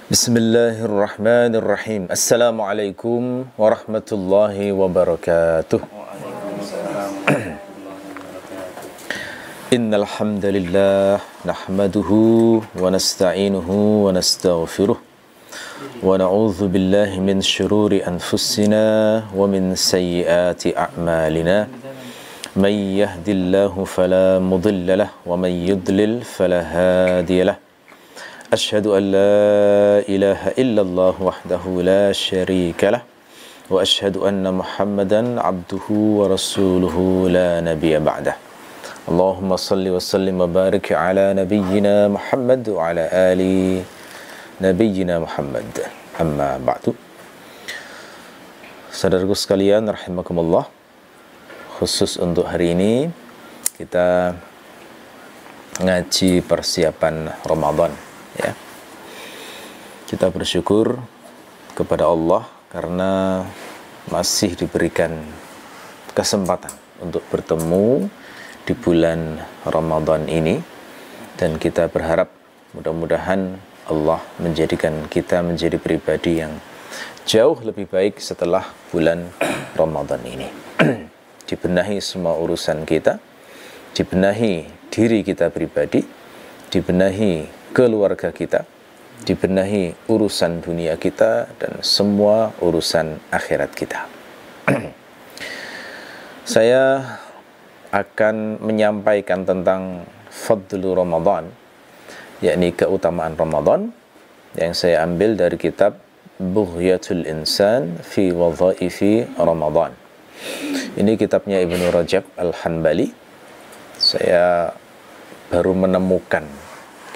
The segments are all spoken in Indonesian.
Bismillahirrahmanirrahim. Assalamualaikum warahmatullahi wabarakatuh. Innal hamdalillah nahmaduhu wa nasta'inuhu wa nastaghfiruh wa na'udzu billahi min shururi anfusina wa min sayyiati a'malina. May yahdihillahu fala mudilla lahu wa may yudlil fala hadiya lahu. Asyhadu an la ilaha illallah wahdahu la syarika lah wa asyhadu anna Muhammadan abduhu wa rasuluhu la nabiyya ba'dah. Allahumma salli wa sallim wa barik ala nabiyyina Muhammad wa ala ali nabiyyina Muhammad. Amma ba'du. Saudaraku sekalian rahimakumullah, khusus untuk hari ini kita ngaji persiapan Ramadan. Ya, kita bersyukur kepada Allah karena masih diberikan kesempatan untuk bertemu di bulan Ramadan ini, dan kita berharap mudah-mudahan Allah menjadikan kita menjadi pribadi yang jauh lebih baik setelah bulan Ramadan ini. Dibenahi semua urusan kita, dibenahi diri kita pribadi, dibenahi keluarga kita, dibenahi urusan dunia kita, dan semua urusan akhirat kita. Saya akan menyampaikan tentang fadlu Ramadan, yakni keutamaan Ramadan, yang saya ambil dari kitab Bughyatul Insan fi Wadhaifi Ramadan. Ini kitabnya Ibnu Rajab Al-Hanbali. Saya baru menemukan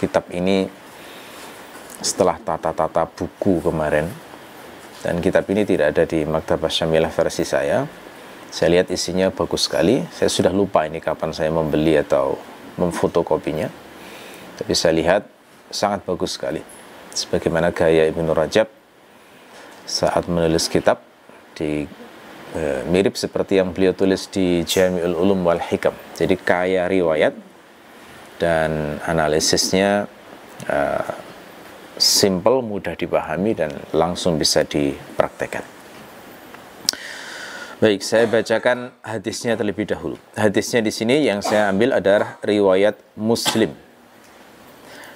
kitab ini setelah tata-tata buku kemarin, dan kitab ini tidak ada di Maktabah Syamilah versi saya. Saya lihat isinya bagus sekali. Saya sudah lupa ini kapan saya membeli atau memfotokopinya, tapi saya lihat sangat bagus sekali. Sebagaimana gaya Ibnu Rajab saat menulis kitab, mirip seperti yang beliau tulis di Jami'ul Ulum wal Hikam. Jadi kaya riwayat dan analisisnya simple, mudah dipahami, dan langsung bisa dipraktekkan. Baik, saya bacakan hadisnya terlebih dahulu. Hadisnya di sini yang saya ambil adalah riwayat Muslim.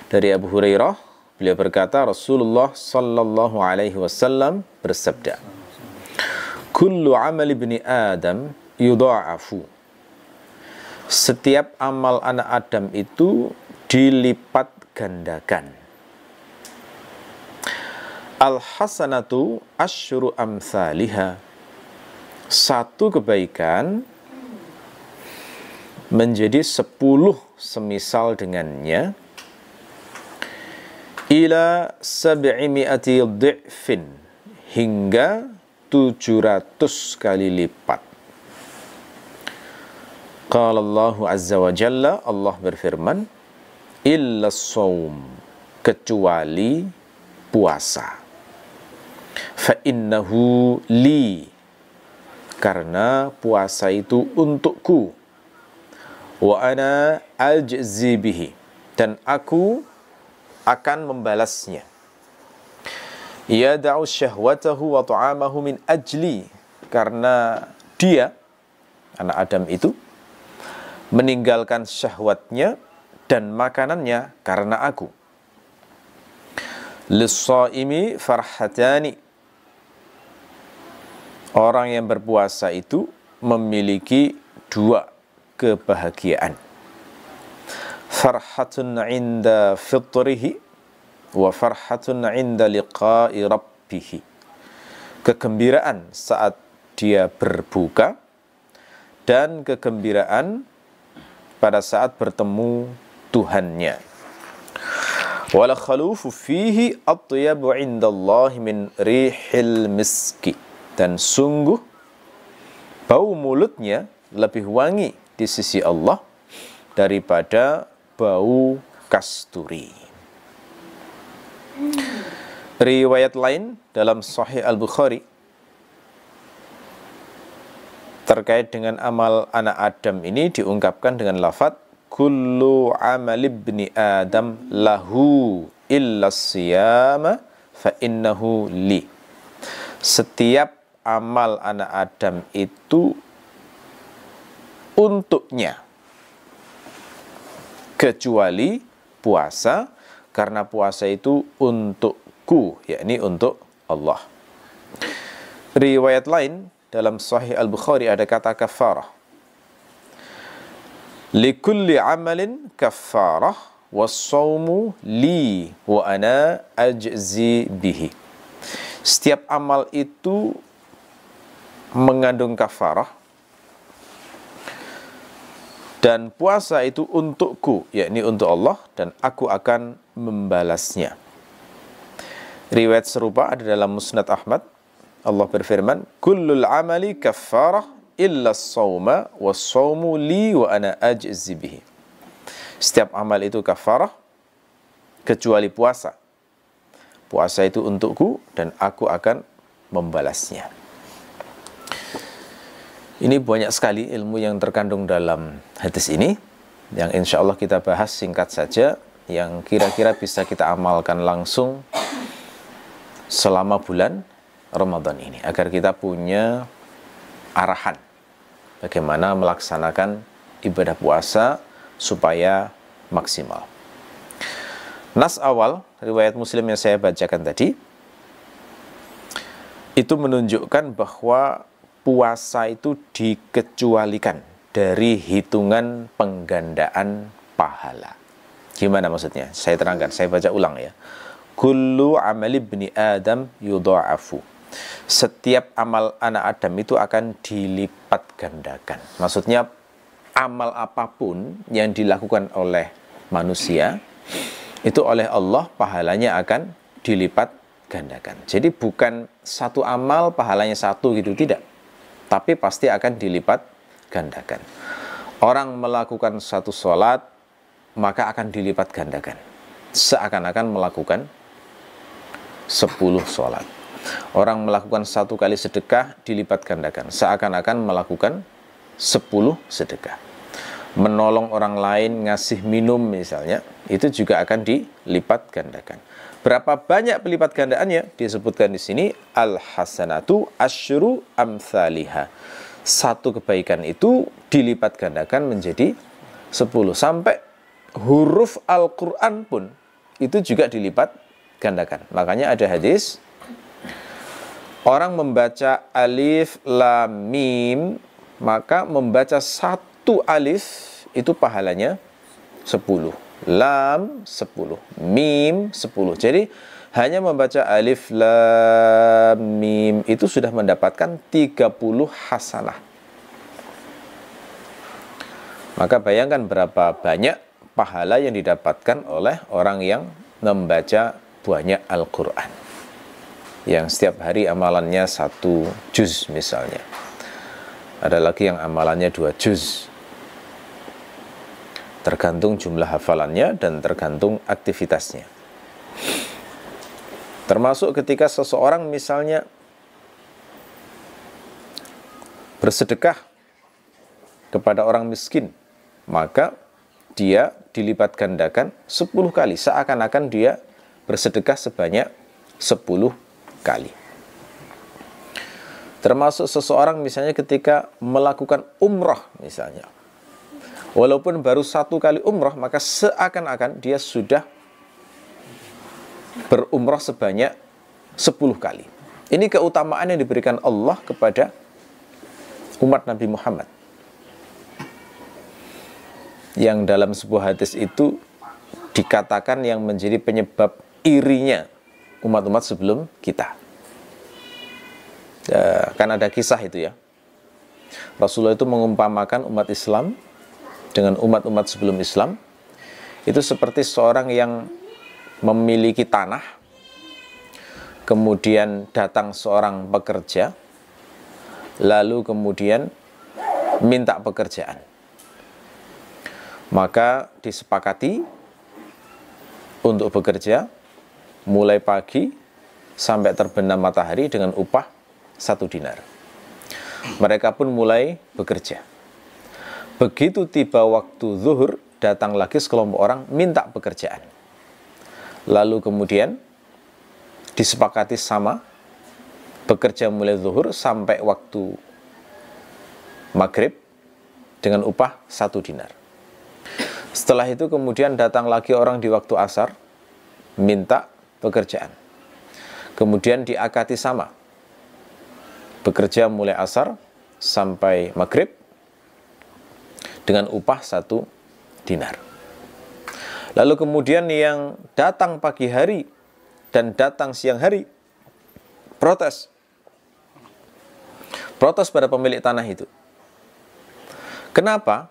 Dari Abu Hurairah, beliau berkata, Rasulullah sallallahu alaihi wasallam bersabda, "Kullu amal ibni Adam yudha'afu." Setiap amal anak Adam itu dilipat gandakan. Al-hasanatu asyru amthaliha. Satu kebaikan menjadi 10 semisal dengannya. Ila 700 dhi'fin. Hingga 700 kali lipat. Qala Allahu azza wa jalla, Allah berfirman, illa shaum, kecuali puasa. Fa innahu li, karena puasa itu untukku. Wa ana ajzi bihi, dan aku akan membalasnya. Yada'u syahwatahu wa ta'amahu min ajli, karena dia, anak Adam itu, meninggalkan syahwatnya dan makanannya karena aku. Lis-shaimi farhatani. Orang yang berpuasa itu memiliki 2 kebahagiaan. Farhatun 'inda fitrihi wa farhatun 'inda liqa'i rabbih. Kegembiraan saat dia berbuka, dan kegembiraan pada saat bertemu Tuhannya. Wal khalufu fihi atyabu 'indallahi min rihil miski. Dan sungguh bau mulutnya lebih wangi di sisi Allah daripada bau kasturi. Riwayat lain dalam Sahih Al-Bukhari terkait dengan amal anak Adam ini diungkapkan dengan lafadz kullu amal ibni Adam lahu illa siyama fa innahu li. Setiap amal anak Adam itu untuknya, kecuali puasa, karena puasa itu untukku, yakni untuk Allah. Riwayat lain dalam Sahih Al-Bukhari ada kata kafarah. Likulli amalin kafarah was-sawmu li wa ana ajzi bihi. Setiap amal itu mengandung kafarah, dan puasa itu untukku, yakni untuk Allah, dan aku akan membalasnya. Riwayat serupa ada dalam Musnad Ahmad. Allah berfirman, kullul amali kafarah illa as-sawma was-sawmu li wa ana ajzi bihi. Setiap amal itu kafarah kecuali puasa. Puasa itu untukku dan aku akan membalasnya. Ini banyak sekali ilmu yang terkandung dalam hadis ini, yang insya Allah kita bahas singkat saja, yang kira-kira bisa kita amalkan langsung selama bulan Ramadan ini, agar kita punya arahan bagaimana melaksanakan ibadah puasa supaya maksimal. Nas awal riwayat Muslim yang saya bacakan tadi itu menunjukkan bahwa puasa itu dikecualikan dari hitungan penggandaan pahala. Gimana maksudnya? Saya terangkan, saya baca ulang ya. Kullu amali ibni Adam yudha'afu. Setiap amal anak Adam itu akan dilipat gandakan. Maksudnya amal apapun yang dilakukan oleh manusia itu oleh Allah pahalanya akan dilipat gandakan. Jadi bukan satu amal pahalanya satu gitu, tidak. Tapi pasti akan dilipat gandakan. Orang melakukan satu sholat, maka akan dilipat gandakan. Seakan-akan melakukan 10 sholat. Orang melakukan satu kali sedekah, dilipat gandakan. Seakan-akan melakukan 10 sedekah. Menolong orang lain, ngasih minum misalnya, itu juga akan dilipat gandakan. Berapa banyak pelipat gandaannya? Disebutkan di sini al-hasanatu asyru amthaliha. Satu kebaikan itu dilipat gandakan menjadi 10. Sampai huruf Al-Quran pun itu juga dilipat gandakan. Makanya ada hadis, orang membaca alif lam mim, maka membaca satu alif itu pahalanya 10. Lam 10, mim 10. Jadi hanya membaca alif lam mim itu sudah mendapatkan 30 hasanah. Maka bayangkan berapa banyak pahala yang didapatkan oleh orang yang membaca banyak Al-Quran, yang setiap hari amalannya 1 juz misalnya. Ada lagi yang amalannya 2 juz. Tergantung jumlah hafalannya dan tergantung aktivitasnya. Termasuk ketika seseorang misalnya bersedekah kepada orang miskin, maka dia dilipat gandakan 10 kali, seakan-akan dia bersedekah sebanyak 10 kali. Termasuk seseorang misalnya ketika melakukan umrah misalnya, walaupun baru 1 kali umrah, maka seakan-akan dia sudah berumrah sebanyak 10 kali. Ini keutamaan yang diberikan Allah kepada umat Nabi Muhammad, yang dalam sebuah hadis itu dikatakan yang menjadi penyebab irinya umat-umat sebelum kita. Kan ada kisah itu ya. Rasulullah itu mengumpamakan umat Islam dengan umat-umat sebelum Islam itu seperti seorang yang memiliki tanah, kemudian datang seorang pekerja, lalu kemudian minta pekerjaan. Maka disepakati untuk bekerja mulai pagi sampai terbenam matahari dengan upah 1 dinar. Mereka pun mulai bekerja. Begitu tiba waktu zuhur, datang lagi sekelompok orang minta pekerjaan. Lalu kemudian disepakati sama, bekerja mulai zuhur sampai waktu maghrib dengan upah 1 dinar. Setelah itu kemudian datang lagi orang di waktu asar, minta pekerjaan. Kemudian diakati sama, bekerja mulai asar sampai maghrib dengan upah 1 dinar. Lalu kemudian yang datang pagi hari dan datang siang hari protes pada pemilik tanah itu. Kenapa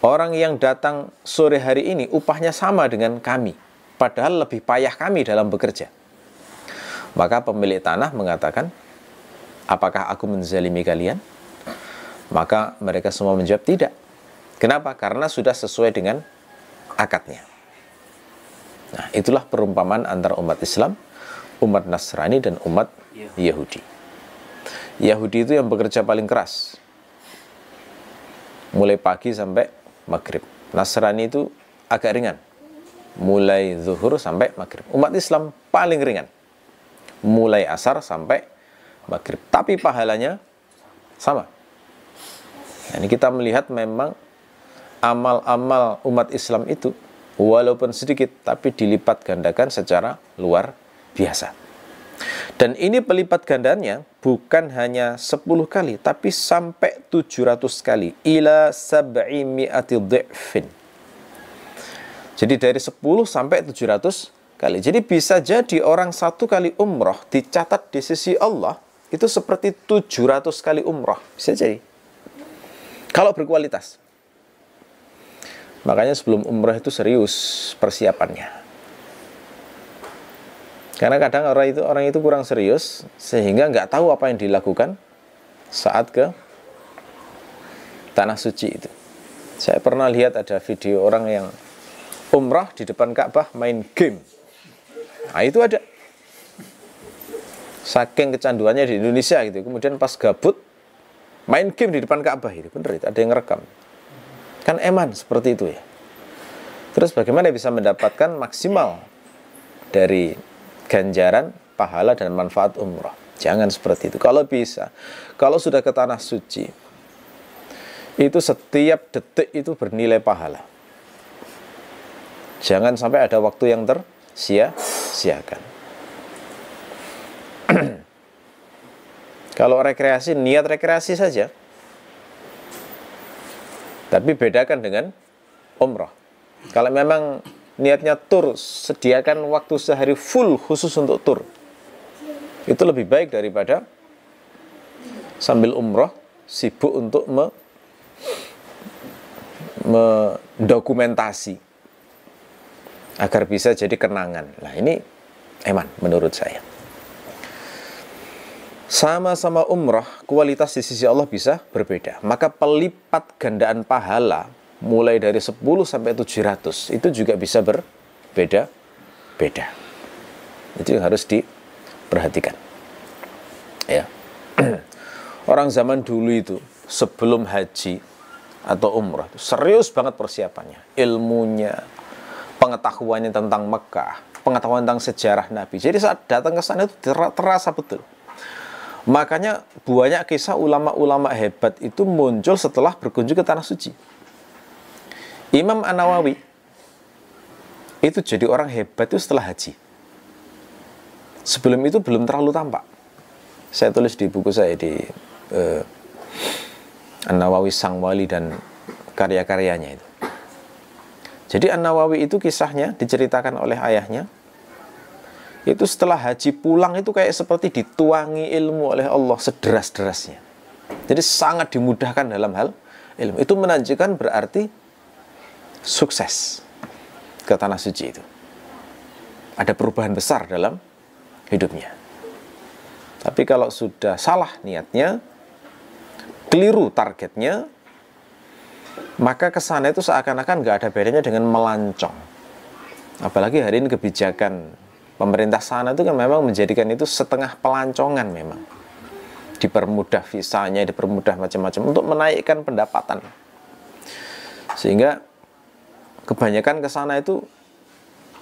orang yang datang sore hari ini upahnya sama dengan kami, padahal lebih payah kami dalam bekerja? Maka pemilik tanah mengatakan, apakah aku menzalimi kalian? Maka mereka semua menjawab tidak. Kenapa? Karena sudah sesuai dengan akadnya. Nah, itulah perumpamaan antara umat Islam, umat Nasrani, dan umat Yahudi. Yahudi itu yang bekerja paling keras, mulai pagi sampai maghrib. Nasrani itu agak ringan, mulai zuhur sampai maghrib. Umat Islam paling ringan, mulai asar sampai maghrib. Tapi pahalanya sama. Nah, ini kita melihat memang amal-amal umat Islam itu walaupun sedikit tapi dilipat gandakan secara luar biasa. Dan ini pelipat gandanya bukan hanya 10 kali tapi sampai 700 kali, ila 700 dhi'fin. Jadi dari 10 sampai 700 kali. Jadi bisa jadi orang 1 kali umroh dicatat di sisi Allah itu seperti 700 kali umroh. Bisa jadi, kalau berkualitas. Makanya sebelum umroh itu serius persiapannya. Karena kadang orang itu kurang serius sehingga nggak tahu apa yang dilakukan saat ke tanah suci itu. Saya pernah lihat ada video orang yang umrah di depan Ka'bah main game. Nah, itu ada. Saking kecanduannya di Indonesia gitu. Kemudian pas gabut main game di depan Ka'bah itu. Bener itu, ada yang ngerekam. Kan eman seperti itu ya. Terus bagaimana bisa mendapatkan maksimal dari ganjaran, pahala, dan manfaat umrah? Jangan seperti itu. Kalau bisa, kalau sudah ke tanah suci, itu setiap detik itu bernilai pahala. Jangan sampai ada waktu yang tersia-siakan. Kalau rekreasi, niat rekreasi saja. Tapi bedakan dengan umrah. Kalau memang niatnya tur, sediakan waktu sehari full khusus untuk tur. Itu lebih baik daripada sambil umrah sibuk untuk mendokumentasi agar bisa jadi kenangan. Nah, ini eman menurut saya. Sama-sama umrah, kualitas di sisi Allah bisa berbeda. Maka pelipat gandaan pahala mulai dari 10 sampai 700 itu juga bisa berbeda-beda. Itu yang harus diperhatikan. Ya. Orang zaman dulu itu sebelum haji atau umrah itu serius banget persiapannya, ilmunya, pengetahuannya tentang Mekah, pengetahuan tentang sejarah Nabi. Jadi saat datang ke sana itu terasa betul. Makanya banyak kisah ulama-ulama hebat itu muncul setelah berkunjung ke tanah suci. Imam An-Nawawi itu jadi orang hebat itu setelah haji. Sebelum itu belum terlalu tampak. Saya tulis di buku saya di An-Nawawi Sang Wali dan karya-karyanya itu. Jadi An-Nawawi itu kisahnya diceritakan oleh ayahnya. Itu setelah haji pulang itu kayak seperti dituangi ilmu oleh Allah sederas-derasnya. Jadi sangat dimudahkan dalam hal ilmu. Itu menunjukkan berarti sukses ke tanah suci itu. Ada perubahan besar dalam hidupnya. Tapi kalau sudah salah niatnya, keliru targetnya, maka kesana itu seakan-akan nggak ada bedanya dengan melancong. Apalagi hari ini kebijakan pemerintah sana itu kan memang menjadikan itu setengah pelancongan memang. Dipermudah visanya, dipermudah macam-macam untuk menaikkan pendapatan. Sehingga kebanyakan ke sana itu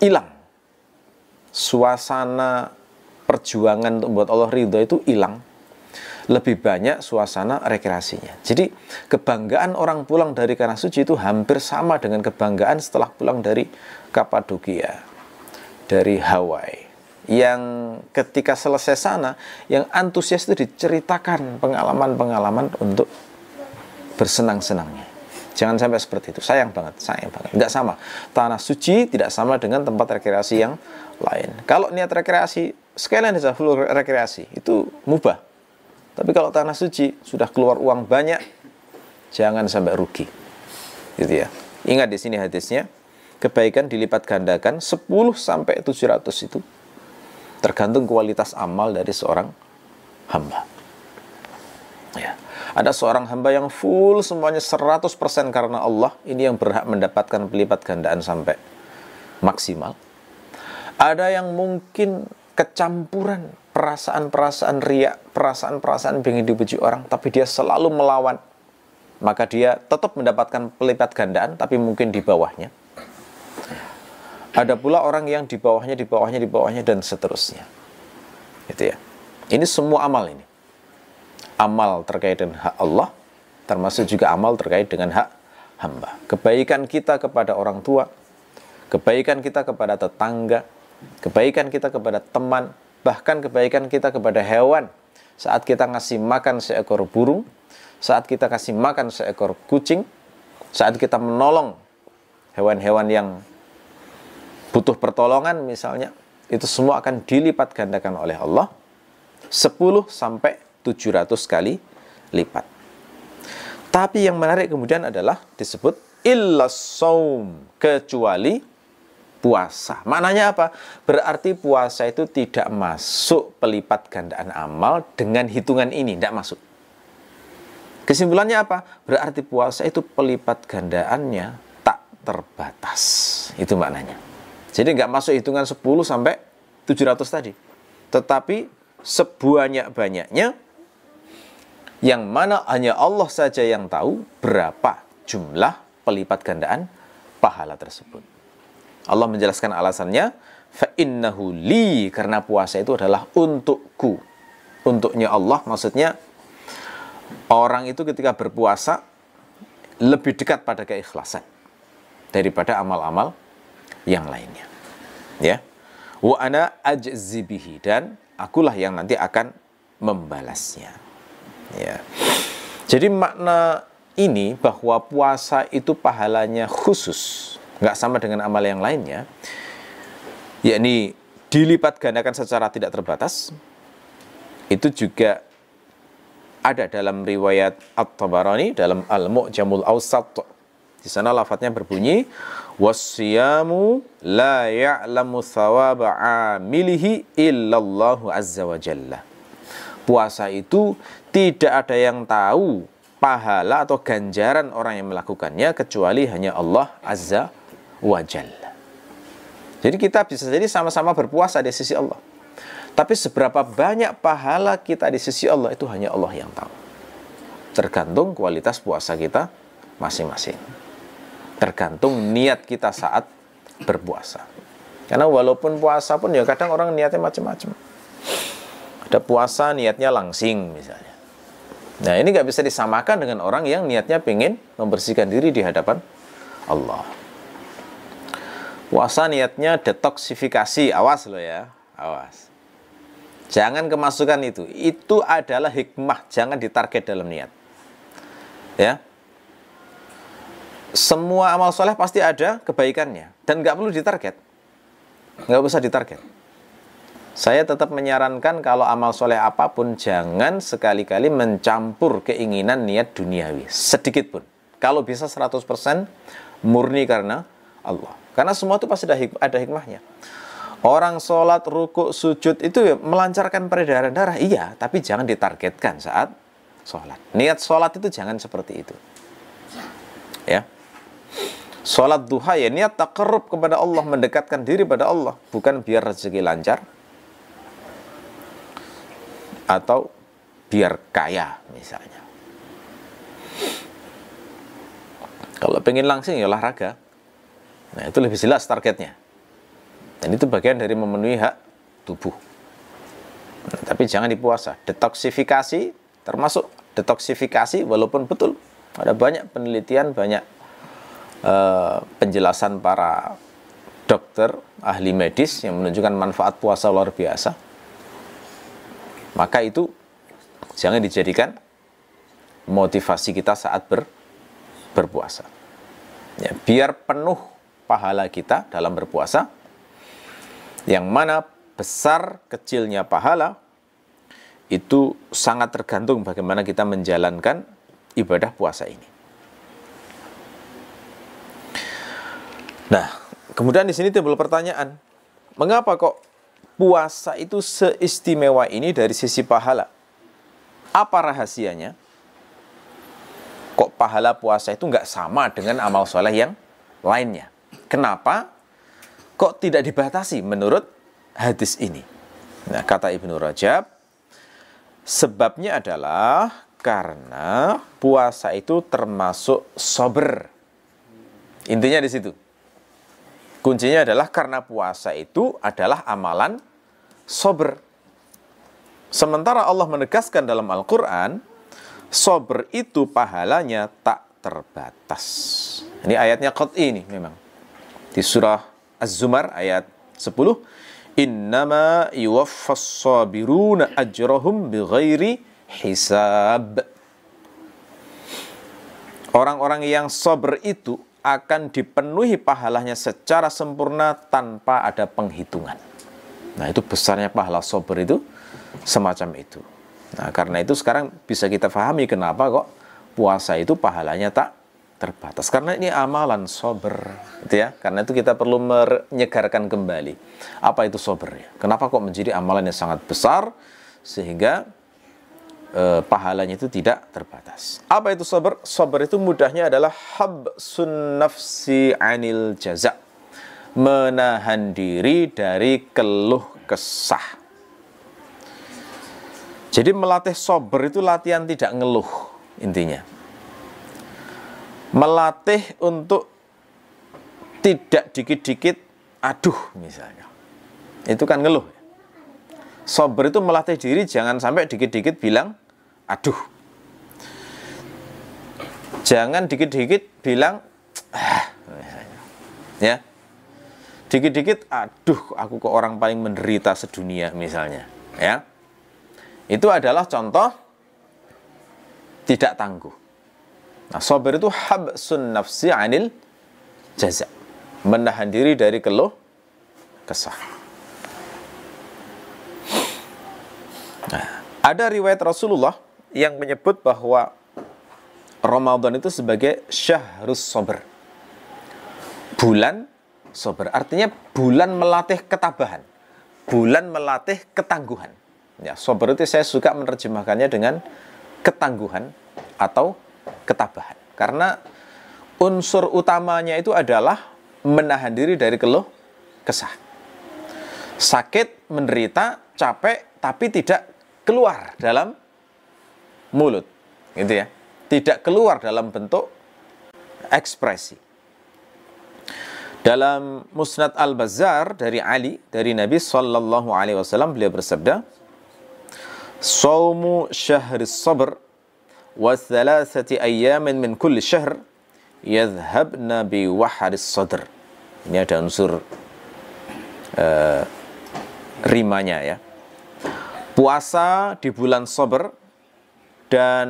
hilang suasana perjuangan untuk membuat Allah ridho itu hilang. Lebih banyak suasana rekreasinya. Jadi kebanggaan orang pulang dari Tanah Suci itu hampir sama dengan kebanggaan setelah pulang dari Kapadokia, dari Hawaii. Yang ketika selesai sana, yang antusias itu diceritakan pengalaman-pengalaman untuk bersenang-senangnya. Jangan sampai seperti itu. Sayang banget, sayang banget. Nggak sama. Tanah Suci tidak sama dengan tempat rekreasi yang lain. Kalau niat rekreasi, sekalian aja full rekreasi, itu mubah. Tapi kalau Tanah Suci sudah keluar uang banyak, jangan sampai rugi. Gitu ya. Ingat di sini hadisnya, kebaikan dilipat gandakan 10 sampai 700 itu tergantung kualitas amal dari seorang hamba. Ya. Ada seorang hamba yang full semuanya 100% karena Allah, ini yang berhak mendapatkan pelipat gandaan sampai maksimal. Ada yang mungkin kecampuran perasaan-perasaan riya, perasaan-perasaan ingin dipuji orang, tapi dia selalu melawan, maka dia tetap mendapatkan pelipat gandaan, tapi mungkin di bawahnya. Ada pula orang yang di bawahnya, di bawahnya, di bawahnya, dan seterusnya. Gitu ya. Ini semua amal ini. Amal terkait dengan hak Allah, termasuk juga amal terkait dengan hak hamba. Kebaikan kita kepada orang tua, kebaikan kita kepada tetangga, kebaikan kita kepada teman, bahkan kebaikan kita kepada hewan. Saat kita ngasih makan seekor burung, saat kita kasih makan seekor kucing, saat kita menolong hewan-hewan yang butuh pertolongan misalnya, itu semua akan dilipat gandakan oleh Allah 10 sampai 700 kali lipat. Tapi yang menarik kemudian adalah disebut illas saum, kecuali puasa. Maknanya apa? Berarti puasa itu tidak masuk pelipat gandaan amal dengan hitungan ini, tidak masuk. Kesimpulannya apa? Berarti puasa itu pelipat gandaannya tak terbatas. Itu maknanya. Jadi nggak masuk hitungan 10 sampai 700 tadi. Tetapi sebanyak-banyaknya yang mana hanya Allah saja yang tahu berapa jumlah pelipat gandaan pahala tersebut. Allah menjelaskan alasannya, fa innahu li, karena puasa itu adalah untukku. Untuknya Allah, maksudnya orang itu ketika berpuasa lebih dekat pada keikhlasan daripada amal-amal yang lainnya. Ya. Wa ana ajzi bihi, dan akulah yang nanti akan membalasnya. Ya. Jadi makna ini bahwa puasa itu pahalanya khusus, nggak sama dengan amal yang lainnya, yakni dilipat gandakan secara tidak terbatas. Itu juga ada dalam riwayat At-Tabarani dalam Al-Mu'jamul Awsat. Di sana lafadznya berbunyi, wasyamu la ya'lamu thawaba 'amilihi illallahu azza wa jalla. Puasa itu tidak ada yang tahu pahala atau ganjaran orang yang melakukannya kecuali hanya Allah azza wa jalla. Jadi kita bisa jadi sama-sama berpuasa di sisi Allah, tapi seberapa banyak pahala kita di sisi Allah itu hanya Allah yang tahu. Tergantung kualitas puasa kita masing-masing. Tergantung niat kita saat berpuasa. Karena walaupun puasa pun ya kadang orang niatnya macam-macam. Ada puasa niatnya langsing misalnya. Nah ini nggak bisa disamakan dengan orang yang niatnya pengen membersihkan diri di hadapan Allah. Puasa niatnya detoksifikasi, awas loh ya, awas. Jangan kemasukan itu. Itu adalah hikmah, jangan ditarget dalam niat. Ya. Semua amal soleh pasti ada kebaikannya dan nggak perlu ditarget, nggak usah ditarget. Saya tetap menyarankan kalau amal soleh apapun jangan sekali-kali mencampur keinginan niat duniawi sedikit pun. Kalau bisa 100% murni karena Allah, karena semua itu pasti ada hikmahnya. Orang sholat, rukuk, sujud itu melancarkan peredaran darah, iya, tapi jangan ditargetkan saat sholat. Niat sholat itu jangan seperti itu. Ya. Sholat duha ya niat taqarrub kepada Allah, mendekatkan diri pada Allah, bukan biar rezeki lancar atau biar kaya misalnya. Kalau pengen langsing ya olahraga. Nah itu lebih jelas targetnya. Dan itu bagian dari memenuhi hak tubuh. Nah, tapi jangan di puasa. Detoksifikasi, termasuk detoksifikasi, walaupun betul ada banyak penelitian, banyak penjelasan para dokter, ahli medis yang menunjukkan manfaat puasa luar biasa. Maka itu jangan dijadikan motivasi kita saat berpuasa. Ya, biar penuh pahala kita dalam berpuasa, yang mana besar kecilnya pahala itu sangat tergantung bagaimana kita menjalankan ibadah puasa ini. Nah, kemudian di sini timbul pertanyaan, mengapa kok puasa itu seistimewa ini dari sisi pahala? Apa rahasianya? Kok pahala puasa itu nggak sama dengan amal soleh yang lainnya? Kenapa? Kok tidak dibatasi menurut hadis ini? Nah, kata Ibnu Rajab, sebabnya adalah karena puasa itu termasuk sabar. Intinya di situ. Kuncinya adalah karena puasa itu adalah amalan sabar. Sementara Allah menegaskan dalam Al-Quran, sabar itu pahalanya tak terbatas. Ini ayatnya qat'i ini memang. Di surah Az-Zumar ayat 10, innama yuwaffas sabiruna ajrahum bighairi hisab. Orang-orang yang sabar itu akan dipenuhi pahalanya secara sempurna tanpa ada penghitungan. Nah, itu besarnya pahala sabar itu semacam itu. Nah, karena itu sekarang bisa kita pahami kenapa kok puasa itu pahalanya tak terbatas. Karena ini amalan sabar, gitu ya. Karena itu kita perlu menyegarkan kembali apa itu sabar ya. Kenapa kok menjadi amalan yang sangat besar sehingga pahalanya itu tidak terbatas. Apa itu sabar? Sabar itu mudahnya adalah habsun nafsi anil jaza. Menahan diri dari keluh kesah. Jadi melatih sabar itu latihan tidak ngeluh intinya. Melatih untuk tidak dikit-dikit aduh misalnya. Itu kan ngeluh. Sabar itu melatih diri jangan sampai dikit-dikit bilang aduh. Jangan dikit-dikit bilang misalnya. Ya. Dikit-dikit aduh aku kok orang paling menderita sedunia misalnya, ya. Itu adalah contoh tidak tangguh. Nah, sabar itu habsun nafsi anil jaza. Menahan diri dari keluh kesah. Nah, ada riwayat Rasulullah yang menyebut bahwa Ramadan itu sebagai syahrus sabar. Bulan sabar. Artinya bulan melatih ketabahan. Bulan melatih ketangguhan. Ya, sabar itu saya suka menerjemahkannya dengan ketangguhan atau ketabahan. Karena unsur utamanya itu adalah menahan diri dari keluh kesah. Sakit, menderita, capek, tapi tidak keluar dalam mulut. Gitu ya. Tidak keluar dalam bentuk ekspresi. Dalam Musnad Al-Bazzar dari Ali, dari Nabi SAW, beliau bersabda, Saumu syahris sabr wa thalathati ayyamin min kulli syahr yadhhabna bi wahadis sadr. Ini ada unsur rimanya ya. Puasa di bulan sabar dan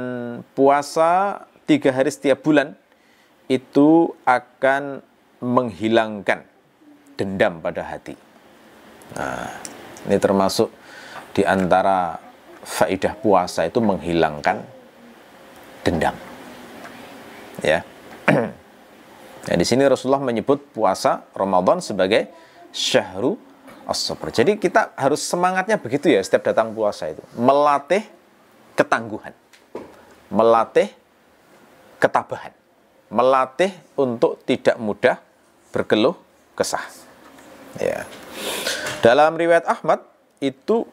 puasa 3 hari setiap bulan itu akan menghilangkan dendam pada hati. Nah, ini termasuk di antara faedah puasa itu menghilangkan dendam. Ya. Nah, di sini Rasulullah menyebut puasa Ramadan sebagai syahru as-sabr. Jadi kita harus semangatnya begitu ya setiap datang puasa itu. Melatih ketangguhan. Melatih ketabahan. Melatih untuk tidak mudah berkeluh kesah. Ya. Dalam riwayat Ahmad itu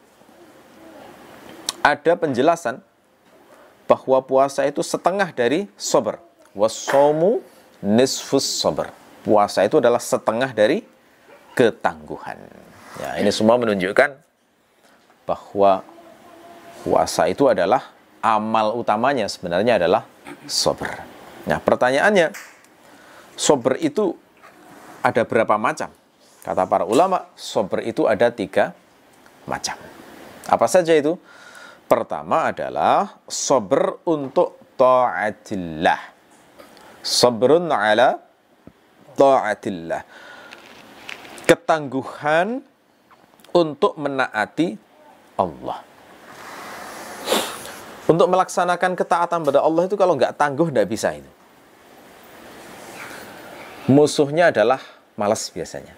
ada penjelasan bahwa puasa itu setengah dari sabar. Wassaumu nisfus sabar. Puasa itu adalah setengah dari ketangguhan. Ya, ini semua menunjukkan bahwa puasa itu adalah amal utamanya sebenarnya adalah sabar. Nah, pertanyaannya, sabar itu ada berapa macam? Kata para ulama, sabar itu ada 3 macam. Apa saja itu? Pertama adalah sabar untuk ta'atillah. Sabrun ala ta'atillah. Ketangguhan untuk menaati Allah. Untuk melaksanakan ketaatan pada Allah itu kalau nggak tangguh nggak bisa itu. Musuhnya adalah malas biasanya.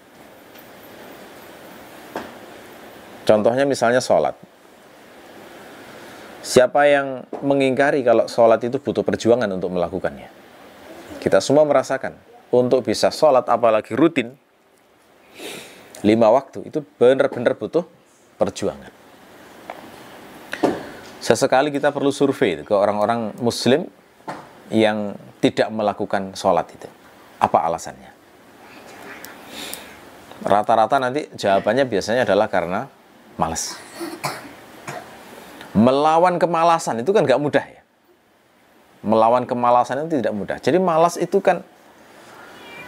Contohnya misalnya sholat. Siapa yang mengingkari kalau sholat itu butuh perjuangan untuk melakukannya? Kita semua merasakan. Untuk bisa sholat apalagi rutin 5 waktu itu benar-benar butuh perjuangan. Sesekali kita perlu survei ke orang-orang muslim yang tidak melakukan sholat itu. Apa alasannya? Rata-rata nanti jawabannya biasanya adalah karena malas. Melawan kemalasan itu kan gak mudah ya. Melawan kemalasan itu tidak mudah. Jadi malas itu kan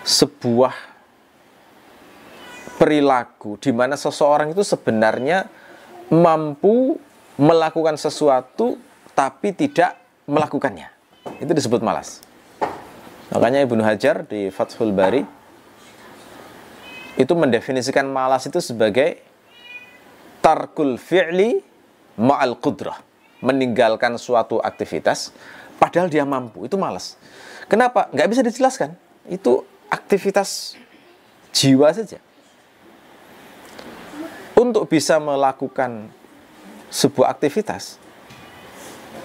sebuah perilaku di mana seseorang itu sebenarnya mampu melakukan sesuatu tapi tidak melakukannya. Itu disebut malas. Makanya Ibnu Hajar di Fathul Bari itu mendefinisikan malas itu sebagai tarkul fi'li ma'al qudrah, meninggalkan suatu aktivitas padahal dia mampu. Itu malas. Kenapa? Nggak bisa dijelaskan. Itu aktivitas jiwa saja. Untuk bisa melakukan sebuah aktivitas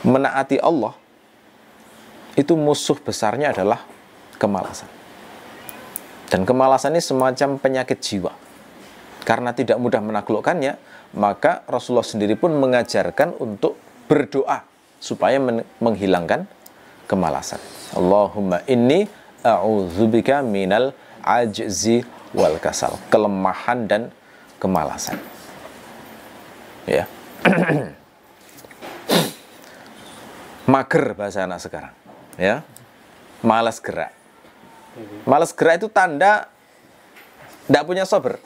menaati Allah, itu musuh besarnya adalah kemalasan. Dan kemalasan ini semacam penyakit jiwa. Karena tidak mudah menaklukkannya, maka Rasulullah sendiri pun mengajarkan untuk berdoa supaya menghilangkan kemalasan. Allahumma inni a'udzubika minal ajzi wal kasal. Kelemahan dan kemalasan. Ya. Mager bahasa anak sekarang. Ya. Malas gerak. Malas gerak itu tanda tidak punya sabar.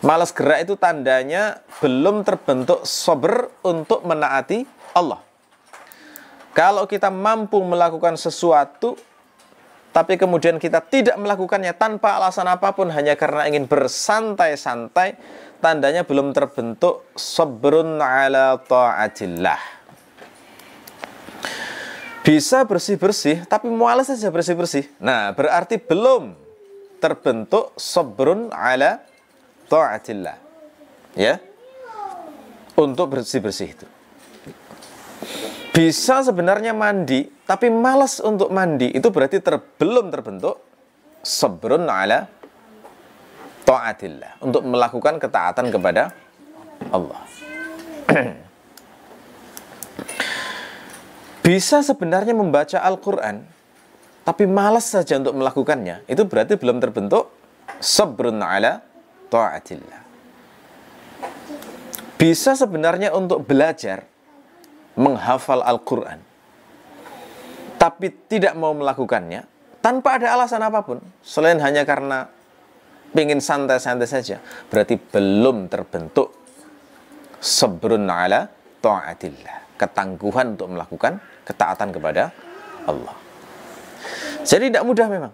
Malas gerak itu tandanya belum terbentuk sabar untuk menaati Allah. Kalau kita mampu melakukan sesuatu, tapi kemudian kita tidak melakukannya tanpa alasan apapun, hanya karena ingin bersantai-santai, tandanya belum terbentuk sabrun ala ta'atillah. Bisa bersih-bersih, tapi malas saja bersih-bersih. Nah, berarti belum terbentuk sabrun ala ta'atillah. Ya. Untuk bersih-bersih itu. Bisa sebenarnya mandi, tapi malas untuk mandi. Itu berarti belum terbentuk sabrun ala ta'atillah. Untuk melakukan ketaatan kepada Allah. Bisa sebenarnya membaca Al-Quran, tapi malas saja untuk melakukannya. Itu berarti belum terbentuk sabrun ala ta'atillah. Bisa sebenarnya untuk belajar, menghafal Al-Quran, tapi tidak mau melakukannya, tanpa ada alasan apapun, selain hanya karena ingin santai-santai saja, berarti belum terbentuk sabrun ala ta'atillah. Ketangguhan untuk melakukan ketaatan kepada Allah. Jadi tidak mudah memang.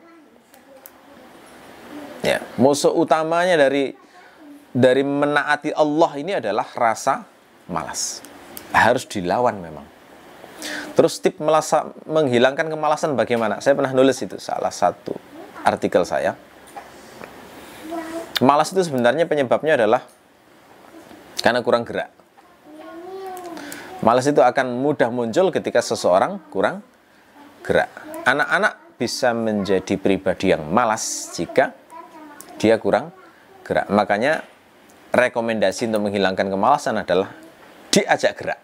Ya, musuh utamanya dari menaati Allah ini adalah rasa malas. Harus dilawan memang. Terus tip menghilangkan kemalasan bagaimana? Saya pernah nulis itu salah satu artikel saya. Malas itu sebenarnya penyebabnya adalah karena kurang gerak. Malas itu akan mudah muncul ketika seseorang kurang gerak. Anak-anak bisa menjadi pribadi yang malas jika dia kurang gerak. Makanya rekomendasi untuk menghilangkan kemalasan adalah diajak gerak.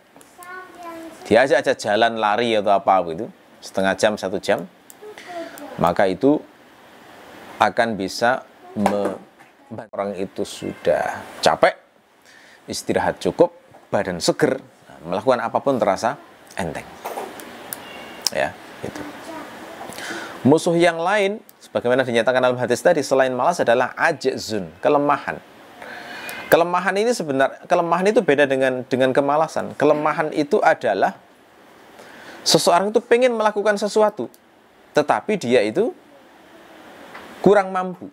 Diajak aja jalan, lari atau apa begitu, setengah jam, 1 jam. Maka itu akan bisa orang itu sudah capek, istirahat cukup, badan seger, melakukan apapun terasa enteng. Ya, itu. Musuh yang lain, sebagaimana dinyatakan dalam hadis tadi, selain malas adalah ajzun, kelemahan. Kelemahan ini kelemahan itu beda dengan kemalasan. Kelemahan itu adalah seseorang itu pengen melakukan sesuatu, tetapi dia itu kurang mampu.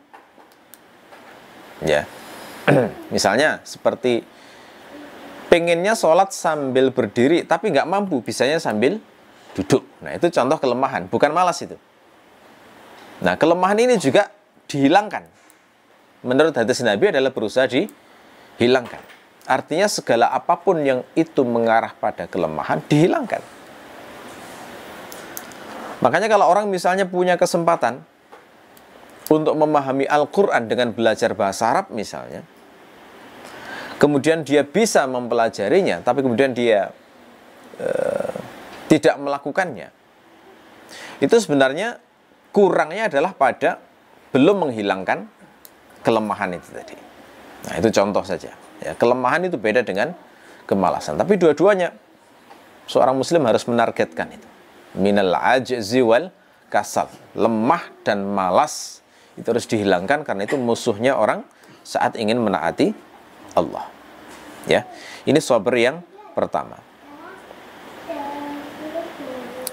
Ya, misalnya seperti pengennya sholat sambil berdiri, tapi nggak mampu, bisanya sambil duduk. Nah, itu contoh kelemahan, bukan malas itu. Nah, kelemahan ini juga dihilangkan. Menurut hadis Nabi adalah berusaha dihilangkan. Artinya segala apapun yang itu mengarah pada kelemahan, dihilangkan. Makanya kalau orang misalnya punya kesempatan untuk memahami Al-Quran dengan belajar bahasa Arab misalnya, kemudian dia bisa mempelajarinya, tapi kemudian dia tidak melakukannya, itu sebenarnya kurangnya adalah pada belum menghilangkan kelemahan itu tadi. Nah, itu contoh saja. Ya, kelemahan itu beda dengan kemalasan. Tapi dua-duanya seorang muslim harus menargetkan itu. Minal ajzi wal kasal. Lemah dan malas itu harus dihilangkan, karena itu musuhnya orang saat ingin menaati Allah. Ya, ini sabar yang pertama.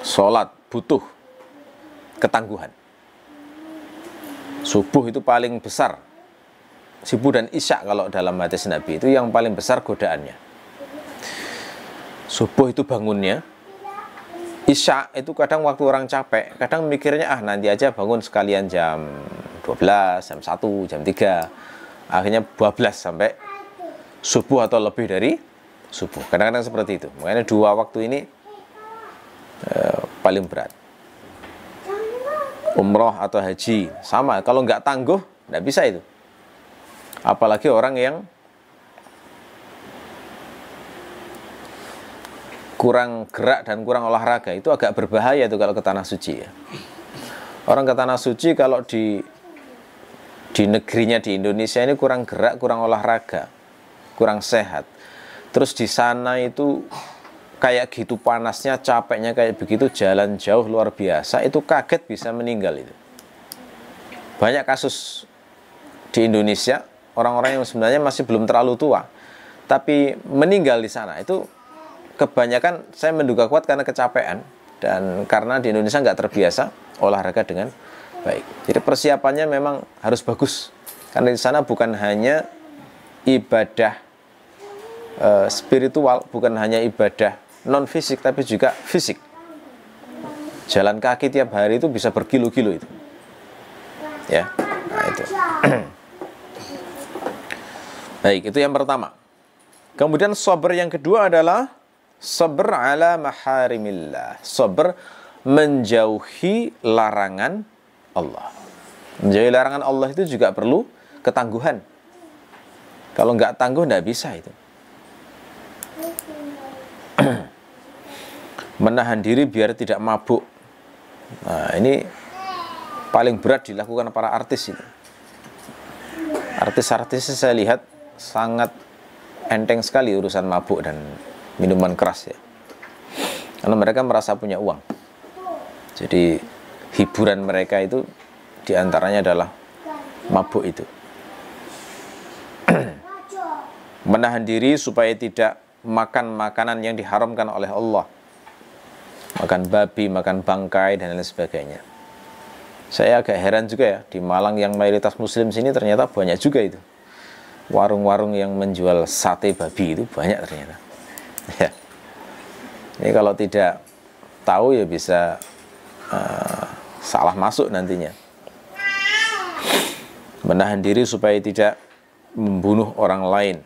Sholat butuh ketangguhan. Subuh itu paling besar. Subuh dan isya kalau dalam hadis Nabi itu yang paling besar godaannya. Subuh itu bangunnya. Isya itu kadang waktu orang capek, kadang mikirnya nanti aja bangun sekalian jam 12, jam 1, jam 3. Akhirnya 12 sampai subuh atau lebih dari subuh. Kadang-kadang seperti itu. Makanya dua waktu ini paling berat. Umroh atau haji sama, kalau nggak tangguh nggak bisa itu. Apalagi orang yang kurang gerak dan kurang olahraga, itu agak berbahaya tuh kalau ke tanah suci ya. Orang ke tanah suci kalau di negerinya di Indonesia ini kurang gerak, kurang olahraga, kurang sehat. Terus di sana itu kayak gitu panasnya, capeknya kayak begitu, jalan jauh luar biasa, itu kaget bisa meninggal itu. Banyak kasus di Indonesia, orang-orang yang sebenarnya masih belum terlalu tua, tapi meninggal di sana. Itu kebanyakan saya menduga kuat karena kecapean, dan karena di Indonesia nggak terbiasa olahraga dengan baik. Jadi persiapannya memang harus bagus, karena di sana bukan hanya ibadah spiritual, bukan hanya ibadah non fisik, tapi juga fisik. Jalan kaki tiap hari itu bisa berkilo-kilo itu. Ya, nah itu. Baik, itu yang pertama. Kemudian sabar yang kedua adalah sabar ala maharimillah. Sabar menjauhi larangan Allah. Menjauhi larangan Allah itu juga perlu ketangguhan. Kalau nggak tangguh nggak bisa itu. Menahan diri biar tidak mabuk. Nah, ini paling berat dilakukan para artis ini. Artis-artis saya lihat sangat enteng sekali urusan mabuk dan minuman keras ya. Karena mereka merasa punya uang. Jadi hiburan mereka itu diantaranya adalah mabuk itu. Menahan diri supaya tidak makan makanan yang diharamkan oleh Allah. Makan babi, makan bangkai, dan lain sebagainya. Saya agak heran juga ya, di Malang yang mayoritas muslim sini ternyata banyak juga itu. Warung-warung yang menjual sate babi itu banyak ternyata. Ya. Ini kalau tidak tahu ya bisa salah masuk nantinya. Menahan diri supaya tidak membunuh orang lain.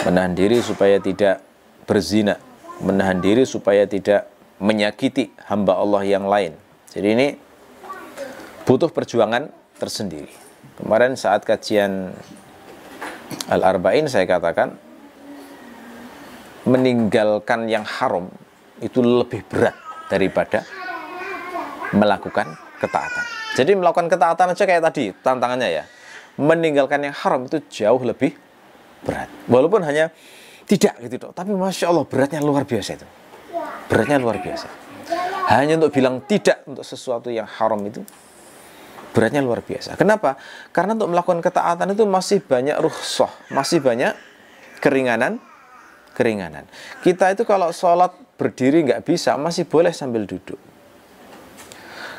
Menahan diri supaya tidak berzina. Menahan diri supaya tidak menyakiti hamba Allah yang lain. Jadi ini butuh perjuangan tersendiri. Kemarin saat kajian Al-Arba'in saya katakan, meninggalkan yang haram itu lebih berat daripada melakukan ketaatan. Jadi melakukan ketaatan aja kayak tadi tantangannya ya. meninggalkan yang haram itu jauh lebih berat. Walaupun hanya tidak gitu, tapi Masya Allah beratnya luar biasa itu. Beratnya luar biasa. Hanya untuk bilang tidak untuk sesuatu yang haram itu beratnya luar biasa. Kenapa? Karena untuk melakukan ketaatan itu masih banyak rukhsah, masih banyak keringanan. Kita itu kalau sholat berdiri nggak bisa, masih boleh sambil duduk.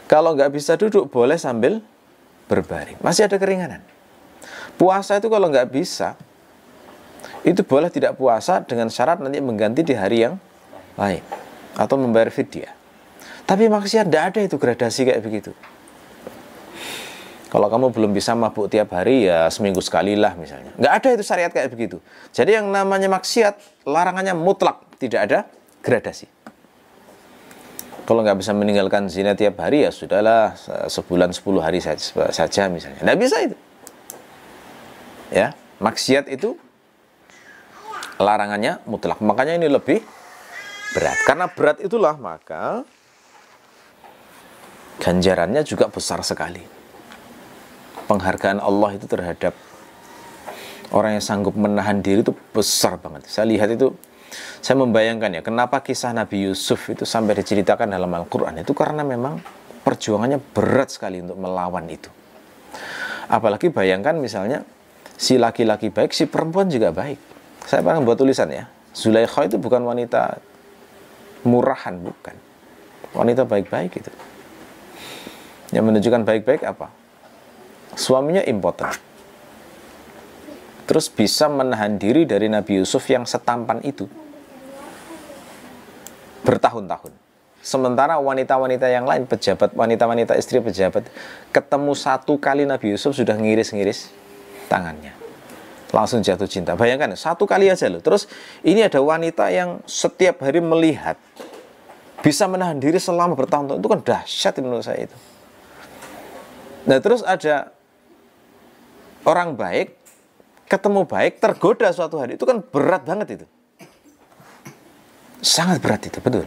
Kalau nggak bisa duduk, boleh sambil berbaring. Masih ada keringanan. Puasa itu kalau nggak bisa, itu boleh tidak puasa dengan syarat nanti mengganti di hari yang lain atau membayar fidyah. Tapi maksiat tidak ada itu gradasi kayak begitu. Kalau kamu belum bisa mabuk tiap hari, ya seminggu sekali lah misalnya. Nggak ada itu syariat kayak begitu. Jadi yang namanya maksiat, larangannya mutlak, tidak ada gradasi. Kalau nggak bisa meninggalkan zina tiap hari, ya sudahlah, sebulan 10 hari saja misalnya. Nggak bisa itu. Ya, maksiat itu larangannya mutlak. Makanya ini lebih berat. Karena berat itulah maka ganjarannya juga besar sekali. Penghargaan Allah itu terhadap orang yang sanggup menahan diri itu besar banget. Saya lihat itu, saya membayangkan ya, kenapa kisah Nabi Yusuf itu sampai diceritakan dalam Al-Quran. Itu karena memang perjuangannya berat sekali untuk melawan itu. Apalagi bayangkan misalnya, si laki-laki baik, si perempuan juga baik. Saya pernah buat tulisan ya, Zulaikha itu bukan wanita murahan, bukan. Wanita baik-baik itu. Yang menunjukkan baik-baik apa? Suaminya impoten. Terus bisa menahan diri dari Nabi Yusuf yang setampan itu bertahun-tahun. Sementara wanita-wanita yang lain, pejabat, wanita-wanita istri pejabat, ketemu satu kali Nabi Yusuf sudah ngiris-ngiris tangannya. Langsung jatuh cinta. Bayangkan, satu kali aja loh. Terus ini ada wanita yang setiap hari melihat, bisa menahan diri selama bertahun-tahun. Itu kan dahsyat menurut saya itu. Nah terus ada orang baik, ketemu baik, tergoda suatu hari. Itu kan berat banget itu. Sangat berat itu, betul.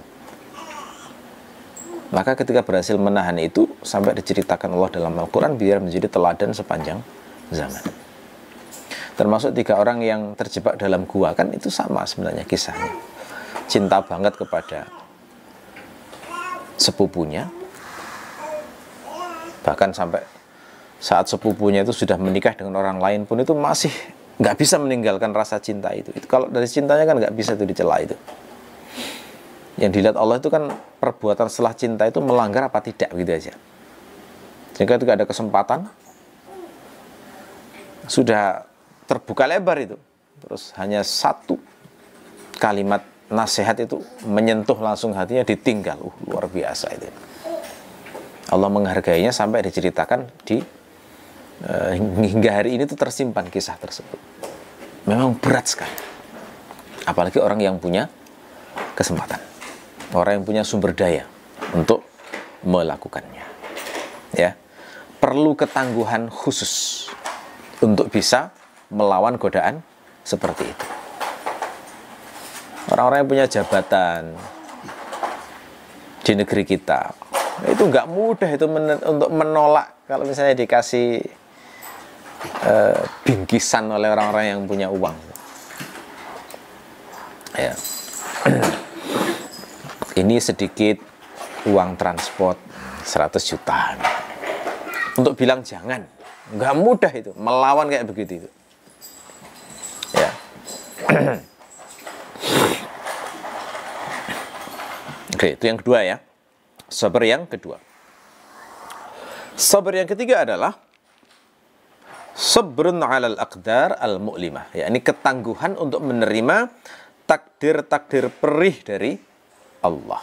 Maka ketika berhasil menahan itu, sampai diceritakan Allah dalam Al-Quran, biar menjadi teladan sepanjang zaman. Termasuk 3 orang yang terjebak dalam gua, kan itu sama sebenarnya kisahnya. Cinta banget kepada sepupunya, bahkan sampai saat sepupunya itu sudah menikah dengan orang lain pun itu masih nggak bisa meninggalkan rasa cinta itu. Kalau dari cintanya kan nggak bisa itu dicela itu. Yang dilihat Allah itu kan perbuatan setelah cinta itu melanggar apa tidak gitu aja. Jika tidak ada kesempatan, sudah terbuka lebar itu. Terus hanya satu kalimat nasihat itu menyentuh langsung hatinya, ditinggal. Luar biasa itu. Allah menghargainya sampai diceritakan di hingga hari ini tuh tersimpan kisah tersebut. Memang berat sekali. Apalagi orang yang punya kesempatan. Orang yang punya sumber daya untuk melakukannya. Ya. Perlu ketangguhan khusus untuk bisa melawan godaan seperti itu. Orang-orang yang punya jabatan di negeri kita, itu nggak mudah itu untuk menolak kalau misalnya dikasih bingkisan oleh orang-orang yang punya uang. Ya. Ini sedikit uang transport 100 juta. Untuk bilang jangan, nggak mudah itu melawan kayak begitu itu. Ya. Oke, itu yang kedua ya. Sabar yang kedua. Sabar yang ketiga adalah sabrun 'alal aqdar al-mu'limah, yakni ketangguhan untuk menerima takdir-takdir perih dari Allah.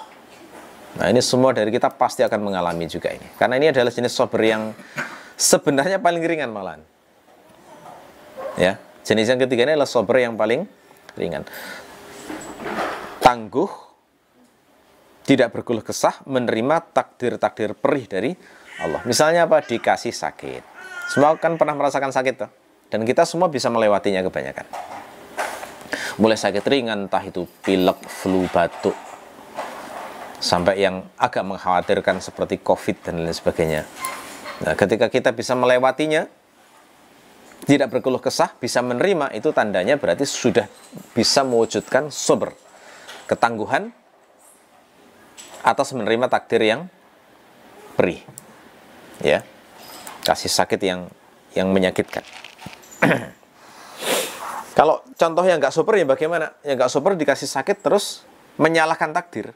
Nah, ini semua dari kita pasti akan mengalami juga ini. Karena ini adalah jenis sabar yang sebenarnya paling ringan malahan. Ya, jenis yang ketiga ini adalah sabar yang paling ringan. Tangguh, tidak berkeluh kesah, menerima takdir-takdir perih dari Allah. Misalnya apa? Dikasih sakit. Semua kan pernah merasakan sakit tuh. Dan kita semua bisa melewatinya kebanyakan. Mulai sakit ringan, entah itu pilek, flu, batuk, sampai yang agak mengkhawatirkan seperti COVID dan lain sebagainya. Nah, ketika kita bisa melewatinya, tidak berkeluh kesah, bisa menerima, itu tandanya berarti sudah bisa mewujudkan sabr, ketangguhan atas menerima takdir yang perih, ya, kasih sakit yang menyakitkan. Kalau contoh yang nggak super ya bagaimana? Yang nggak super dikasih sakit terus menyalahkan takdir,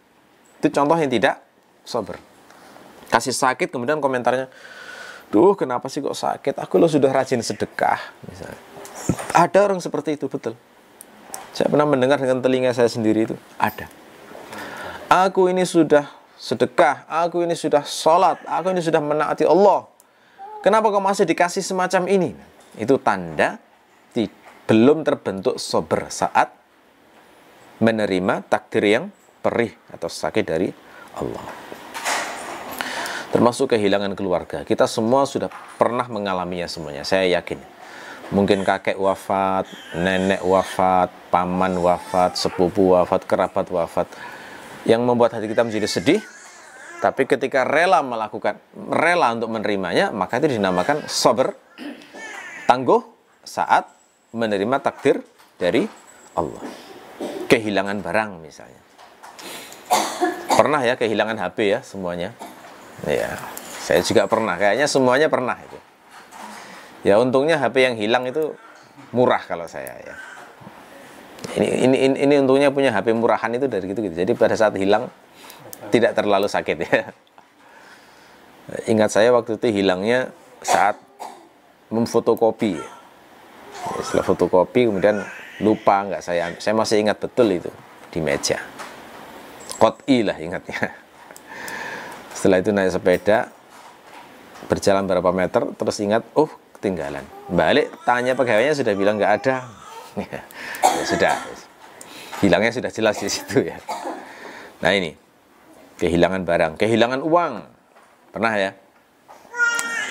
itu contoh yang tidak sabar. Kasih sakit kemudian komentarnya, duh kenapa sih kok sakit? Aku lo sudah rajin sedekah misalnya. Ada orang seperti itu, betul. Saya pernah mendengar dengan telinga saya sendiri itu, ada. Aku ini sudah sedekah, aku ini sudah sholat, aku ini sudah menaati Allah. Kenapa kau masih dikasih semacam ini? Itu tanda belum terbentuk sabar saat menerima takdir yang perih atau sakit dari Allah. Termasuk kehilangan keluarga. Kita semua sudah pernah mengalaminya semuanya, saya yakin. Mungkin kakek wafat, nenek wafat, paman wafat, sepupu wafat, kerabat wafat. Yang membuat hati kita menjadi sedih. Tapi ketika rela untuk menerimanya, maka itu dinamakan sabar, tangguh saat menerima takdir dari Allah. Kehilangan barang misalnya. Pernah ya kehilangan HP ya semuanya. Ya, saya juga pernah. Kayaknya semuanya pernah itu. Ya untungnya HP yang hilang itu murah kalau saya ya. Ini untungnya punya HP murahan itu dari gitu. Jadi pada saat hilang tidak terlalu sakit ya. Ingat saya waktu itu hilangnya saat memfotokopi. Setelah fotokopi kemudian lupa nggak saya masih ingat betul itu di meja. Qot'i lah ingatnya. Setelah itu naik sepeda, berjalan berapa meter, terus ingat, oh ketinggalan. Balik, tanya pegawainya sudah bilang nggak ada. Ya, sudah, hilangnya sudah jelas di situ ya. Nah ini, kehilangan barang, kehilangan uang, pernah ya?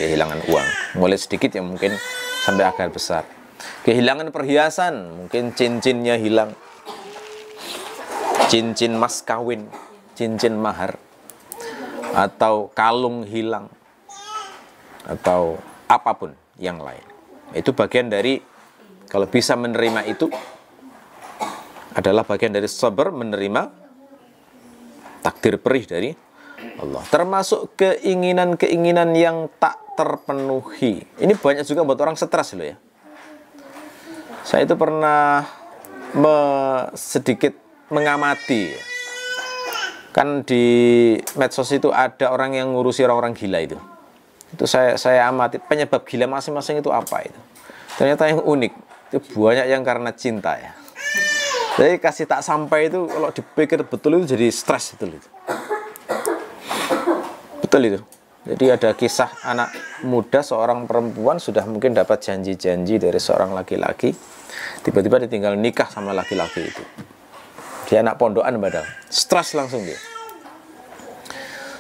Kehilangan uang, mulai sedikit ya mungkin sampai akar besar. Kehilangan perhiasan, mungkin cincinnya hilang, cincin mas kawin, cincin mahar. Atau kalung hilang, atau apapun yang lain. Itu bagian dari, kalau bisa menerima itu adalah bagian dari sabar, menerima takdir perih dari Allah. Termasuk keinginan-keinginan yang tak terpenuhi. Ini banyak juga buat orang stres loh ya. Saya itu pernah sedikit mengamati ya. Kan di medsos itu ada orang yang ngurusi orang-orang gila itu. Itu saya amati penyebab gila masing-masing itu apa itu. Ternyata yang unik, itu banyak yang karena cinta ya. Jadi kasih tak sampai itu kalau dipikir betul itu jadi stres itu. Betul itu. Jadi ada kisah anak muda, seorang perempuan sudah mungkin dapat janji-janji dari seorang laki-laki, tiba-tiba ditinggal nikah sama laki-laki itu. Dia anak pondokan padahal. Stres langsung dia.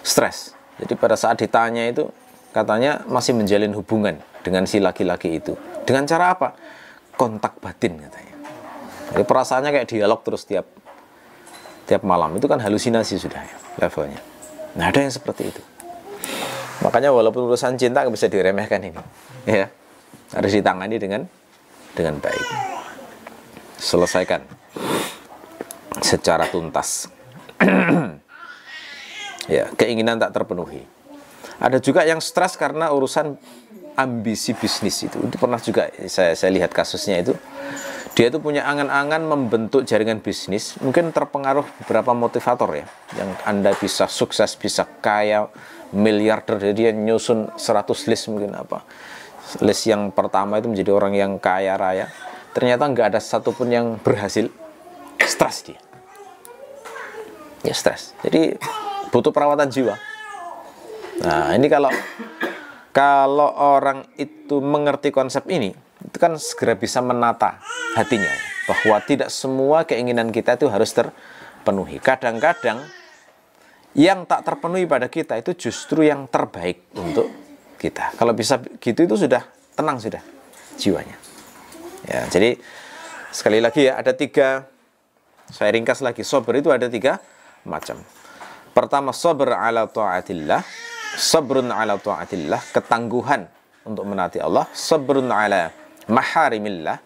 Stres. Jadi pada saat ditanya itu, katanya masih menjalin hubungan dengan si laki-laki itu. Dengan cara apa? Kontak batin katanya. Jadi perasaannya kayak dialog terus tiap malam. Itu kan halusinasi sudah ya, levelnya. Nah ada yang seperti itu. Makanya walaupun urusan cinta nggak bisa diremehkan ini. Ya, harus ditangani dengan baik. Selesaikan secara tuntas. Ya, keinginan tak terpenuhi. Ada juga yang stres karena urusan ambisi bisnis itu. Itu pernah juga saya lihat kasusnya itu. Dia itu punya angan-angan membentuk jaringan bisnis. Mungkin terpengaruh beberapa motivator ya. Yang Anda bisa sukses, bisa kaya, miliarder. Jadi dia nyusun 100 list mungkin apa. List yang pertama itu menjadi orang yang kaya raya. Ternyata nggak ada satupun yang berhasil. Stres dia. Ya stres. Jadi butuh perawatan jiwa. Nah ini kalau orang itu mengerti konsep ini, itu kan segera bisa menata hatinya bahwa tidak semua keinginan kita itu harus terpenuhi. Kadang-kadang yang tak terpenuhi pada kita itu justru yang terbaik untuk kita. Kalau bisa gitu itu sudah tenang sudah jiwanya. Ya, jadi sekali lagi ya ada 3. Saya ringkas lagi. Sabar itu ada 3 macam. Pertama, sabar ala ta'atillah, sabrun ala ta'atillah, ketangguhan untuk menaati Allah, sabrun ala maharimillah,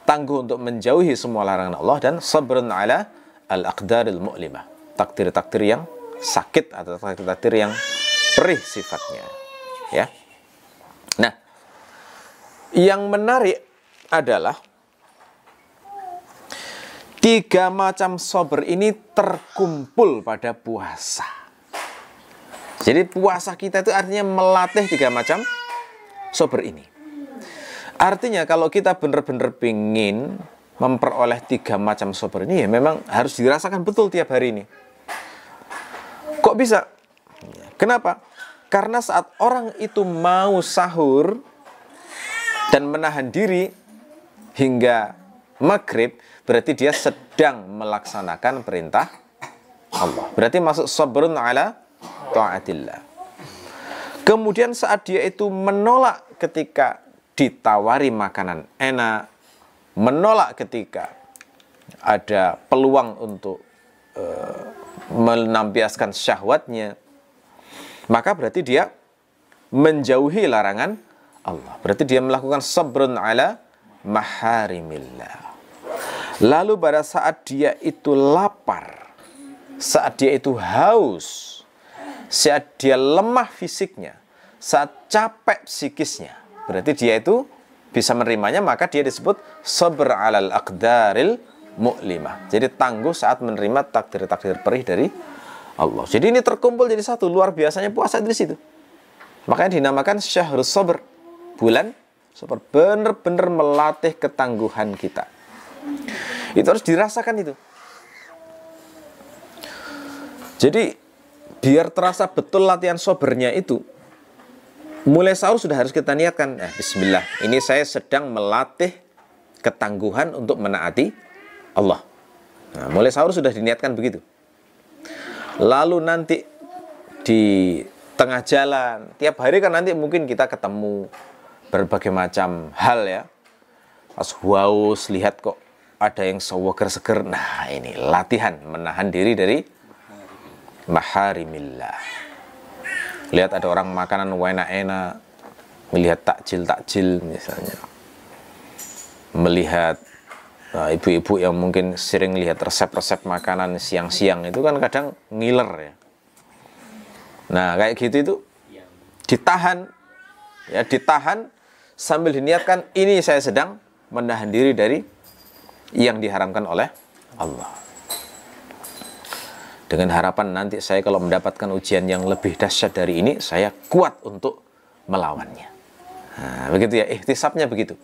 tangguh untuk menjauhi semua larangan Allah, dan sabrun ala al-aqdaril mu'limah, takdir-takdir yang sakit atau takdir-takdir yang perih sifatnya, ya. Nah, yang menarik adalah 3 macam sabar ini terkumpul pada puasa. Jadi puasa kita itu artinya melatih 3 macam sabar ini. Artinya kalau kita benar-benar ingin memperoleh 3 macam sabar ini, ya memang harus dirasakan betul tiap hari ini. Kok bisa? Kenapa? Karena saat orang itu mau sahur dan menahan diri hingga maghrib, berarti dia sedang melaksanakan perintah Allah. Berarti masuk sabrun ala ta'atillah. Kemudian saat dia itu menolak ketika ditawari makanan enak, menolak ketika ada peluang untuk melampiaskan syahwatnya, maka berarti dia menjauhi larangan Allah. Berarti dia melakukan sabrun ala maharimillah. Lalu pada saat dia itu lapar, saat dia itu haus, saat dia lemah fisiknya, saat capek psikisnya, berarti dia itu bisa menerimanya, maka dia disebut sabr alal aqdaril mu'limah. Jadi tangguh saat menerima takdir-takdir perih dari Allah. Jadi ini terkumpul jadi satu. Luar biasanya puasa di situ. Makanya dinamakan syahrus sabr, bulan sabar. Benar-benar melatih ketangguhan kita. Itu harus dirasakan itu. Jadi biar terasa betul latihan sabarnya itu, mulai sahur sudah harus kita niatkan, bismillah, ini saya sedang melatih ketangguhan untuk menaati Allah. Nah, mulai sahur sudah diniatkan begitu. Lalu nanti di tengah jalan, tiap hari kan nanti mungkin kita ketemu berbagai macam hal ya. Pas haus, lihat kok ada yang seger-seger. Nah, ini latihan menahan diri dari maharimillah. Lihat ada orang makanan enak-enak, melihat takjil-takjil misalnya. Melihat ibu-ibu yang mungkin sering lihat resep-resep makanan siang-siang itu kan kadang ngiler ya. Nah, kayak gitu itu ditahan, ya, ditahan sambil diniatkan ini saya sedang menahan diri dari yang diharamkan oleh Allah. Dengan harapan nanti saya kalau mendapatkan ujian yang lebih dahsyat dari ini, saya kuat untuk melawannya. Nah, begitu ya, ihtisabnya begitu.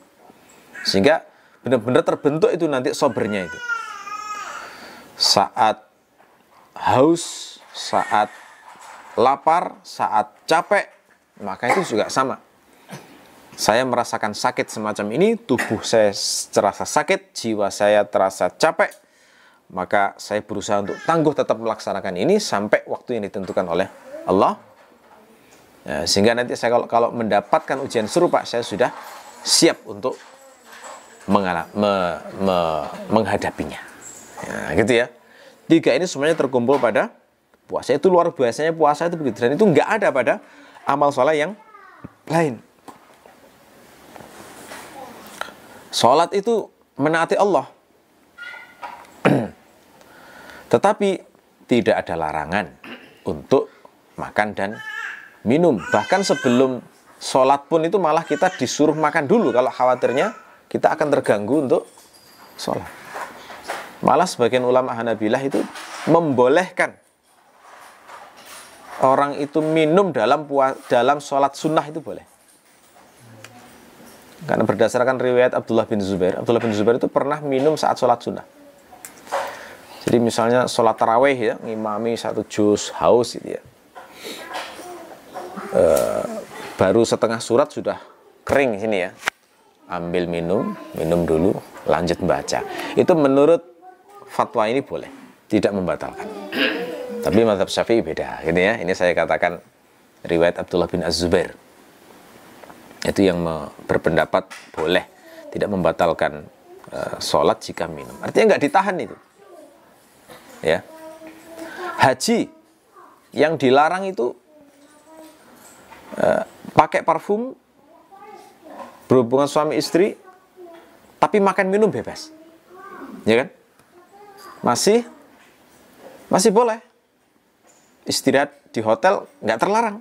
Sehingga benar-benar terbentuk itu nanti sabarnya itu. Saat haus, saat lapar, saat capek, maka itu juga sama. Saya merasakan sakit semacam ini, tubuh saya terasa sakit, jiwa saya terasa capek, maka saya berusaha untuk tangguh tetap melaksanakan ini sampai waktu yang ditentukan oleh Allah. Ya, sehingga nanti saya kalau mendapatkan ujian serupa, saya sudah siap untuk menghadapinya. Ya, gitu ya. 3 ini semuanya terkumpul pada puasa. Itu luar biasanya puasa itu begitu. Dan itu nggak ada pada amal sholat yang lain. Sholat itu menaati Allah. Tetapi tidak ada larangan untuk makan dan minum. Bahkan sebelum sholat pun itu malah kita disuruh makan dulu kalau khawatirnya kita akan terganggu untuk sholat. Malah sebagian ulama Hanabilah itu membolehkan orang itu minum dalam sholat sunnah itu boleh. Karena berdasarkan riwayat Abdullah bin Zubair itu pernah minum saat sholat sunnah. Jadi misalnya sholat tarawih ya, ngimami 1 juz, haus gitu ya. Baru setengah surat sudah kering sini ya. Ambil minum dulu, lanjut baca. Itu menurut fatwa ini boleh, tidak membatalkan. Tapi mazhab Syafi'i beda, gitu ya. Ini saya katakan riwayat Abdullah bin Az-Zubair. Itu yang berpendapat boleh, tidak membatalkan sholat jika minum. Artinya nggak ditahan itu. Ya. Haji yang dilarang itu pakai parfum, berhubungan suami istri tapi makan minum bebas. Ya kan? Masih boleh. Istirahat di hotel nggak terlarang.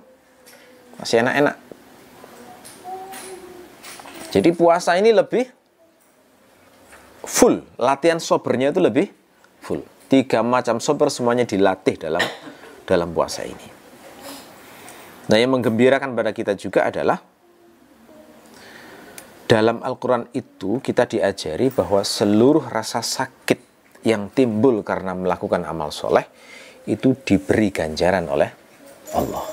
Masih enak-enak. Jadi puasa ini lebih full. Latihan sobernya itu lebih full. 3 macam sober semuanya dilatih dalam puasa ini. Nah, yang menggembirakan pada kita juga adalah dalam Al-Quran itu kita diajari bahwa seluruh rasa sakit yang timbul karena melakukan amal soleh itu diberi ganjaran oleh Allah.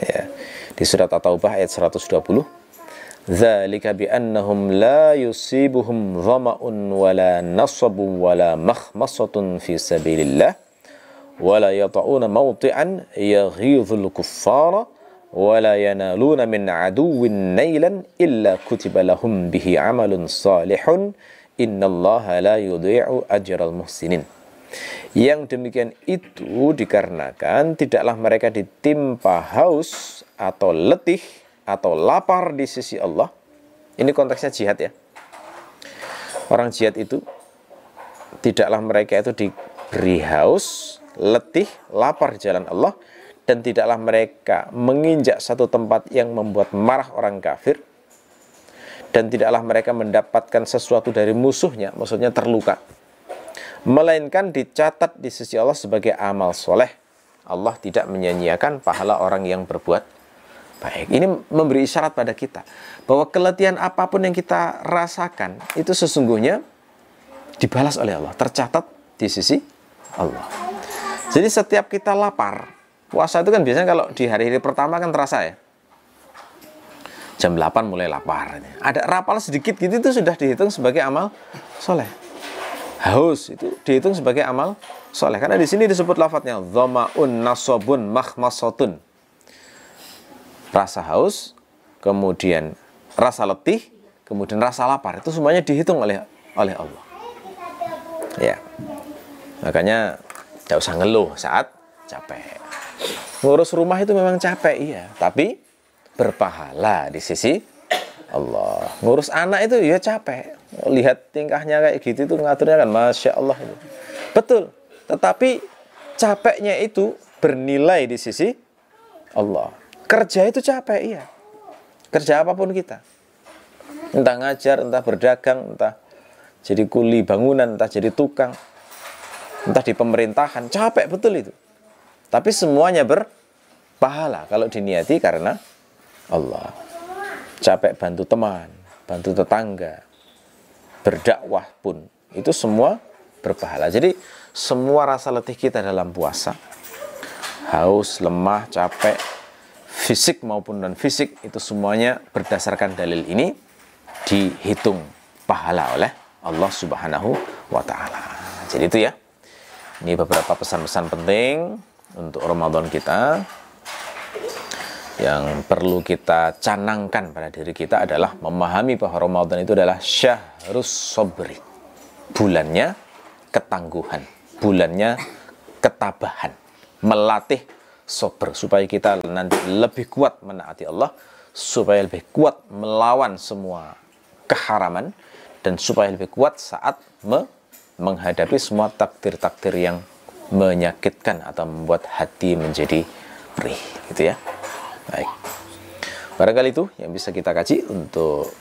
Ya. Di surat At-Taubah ayat 120, "Dzalika bi'annahum la yusibuhum dhama'un wala nasabun wala makhmasatun fi sabilillah wala yata'una mawti'an yaghidhul kuffara wala yanaluna min aduwwin nailan illa kutiba lahum bihi amalun salihun innallaha la yudhi'u ajral muhsinin." Yang demikian itu dikarenakan tidaklah mereka ditimpa haus atau letih atau lapar di sisi Allah. Ini konteksnya jihad ya. Orang jihad itu tidaklah mereka itu diberi haus, letih, lapar di jalan Allah, dan tidaklah mereka menginjak satu tempat yang membuat marah orang kafir, dan tidaklah mereka mendapatkan sesuatu dari musuhnya, maksudnya terluka, melainkan dicatat di sisi Allah sebagai amal soleh. Allah tidak menyia-nyiakan pahala orang yang berbuat baik. Ini memberi isyarat pada kita bahwa keletihan apapun yang kita rasakan itu sesungguhnya dibalas oleh Allah, tercatat di sisi Allah. Jadi setiap kita lapar, puasa itu kan biasanya kalau di hari-hari pertama kan terasa ya, jam 8 mulai lapar, ada rapal sedikit gitu, itu sudah dihitung sebagai amal soleh. Haus itu dihitung sebagai amal soleh, karena di sini disebut lafadznya dhama'un nasabun makhmasatun. Rasa haus, kemudian rasa letih, kemudian rasa lapar, itu semuanya dihitung oleh Allah. Ya, makanya tidak usah ngeluh saat capek. Ngurus rumah itu memang capek, iya, tapi berpahala di sisi Allah. Ngurus anak itu ya capek. Lihat tingkahnya kayak gitu, itu ngaturnya kan Masya Allah itu. Betul, tetapi capeknya itu bernilai di sisi Allah. Kerja itu capek, iya. Kerja apapun kita, entah ngajar, entah berdagang, entah jadi kuli bangunan, entah jadi tukang, entah di pemerintahan, capek betul itu. Tapi semuanya berpahala kalau diniati karena Allah. Capek bantu teman, bantu tetangga, berdakwah pun, itu semua berpahala. Jadi semua rasa letih kita dalam puasa, haus, lemah, capek, fisik maupun non-fisik, itu semuanya berdasarkan dalil ini dihitung pahala oleh Allah Subhanahu wa Ta'ala. Jadi itu ya, ini beberapa pesan-pesan penting untuk Ramadan kita. Yang perlu kita canangkan pada diri kita adalah memahami bahwa Ramadan itu adalah syahrus sobri, bulannya ketangguhan, bulannya ketabahan, melatih sober supaya kita nanti lebih kuat menaati Allah, supaya lebih kuat melawan semua keharaman, dan supaya lebih kuat saat menghadapi semua takdir-takdir yang menyakitkan atau membuat hati menjadi perih, gitu ya. Baik, barangkali itu yang bisa kita kaji untuk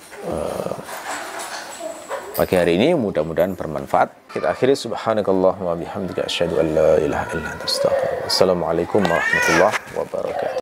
pagi hari ini. Mudah-mudahan bermanfaat. Kita akhiri, subhanakallahumma bihamdika asyhadu an la ilaha illa anta astaghfiruka wa atubu ilaik. Assalamualaikum warahmatullahi wabarakatuh.